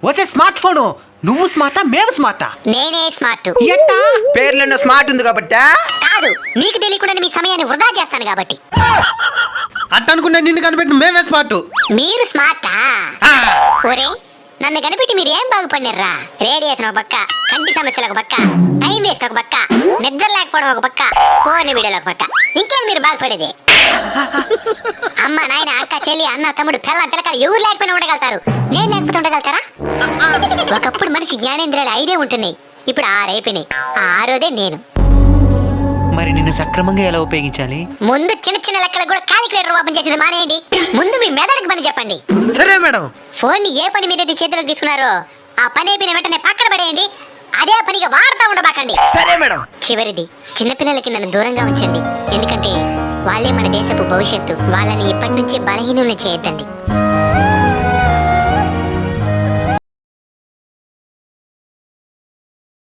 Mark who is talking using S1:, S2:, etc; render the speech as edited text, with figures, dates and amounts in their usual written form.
S1: వసే smart phone నువ్వు స్మార్టా మేము స్మార్టా?
S2: నేనే స్మార్ట్.
S1: ఎట్టా?
S3: పేర్లెన్నో స్మార్ట్ ఉంది కాబట్టి.
S2: కాదు, మీకు తెలియకుండా మీ సమయాన్ని వృధా చేస్తాను కాబట్టి.
S1: అట్ట అనుకున్నా నిన్ను కనిపెట్టిన మేమే స్మార్ట్.
S2: మీరు స్మార్టా? ఒరే, నన్ను కనిపెట్టి మీరు ఏం బాగుపడినారా? రేడియేషన్ ఒక పక్క, కంటి సమస్యలు ఒక పక్క, టైం వేస్ట్ ఒక పక్క, నిద్ర లేకపోవడం ఒక పక్క, ఫోన్ వీడియోలు ఒక పక్క. ఇంకేం మీరు బాగుపడేది? అమ్మ నాయన అక్క చెల్లి అన్న తమ్ముడు పిల్లకాయలు ఎవరు లేకపోయినా ఉండగలుగుతారు, నేను లేకపోతే ఉండగలుగుతారా? ఒకప్పుడు మనిషి జ్ఞానేంద్రియాలు 5 ఉంటున్నాయి, ఇప్పుడు 6 అయిపోయినాయి. ఆ 6దే నేను.
S1: మరి నిన్ను సక్రమంగా ఎలా ఉపయోగించాలి?
S2: ముందు చిన్న చిన్న లెక్కలకు కూడా క్యాలిక్యులేటర్ ఓపెన్ చేసేది మానేయండి. ముందు మీ మెదడుకి పని చెప్పండి.
S1: సరే మేడం.
S2: ఫోన్ ని ఏ పని మీద చేతిలోకి తీసుకున్నారో ఆ పని అయిపోయిన వెంటనే పక్కన పడేయండి. అదే పనిగా వాడుతూ ఉండబాకండి.
S3: సరే మేడం.
S2: చివరిది, చిన్నపిల్లలకి నన్ను దూరంగా ఉంచండి. ఎందుకంటే వాళ్ళే మన దేశపు భవిష్యత్తు. వాళ్ళని ఇప్పటి నుంచి బలహీనులను చేయొద్దండి.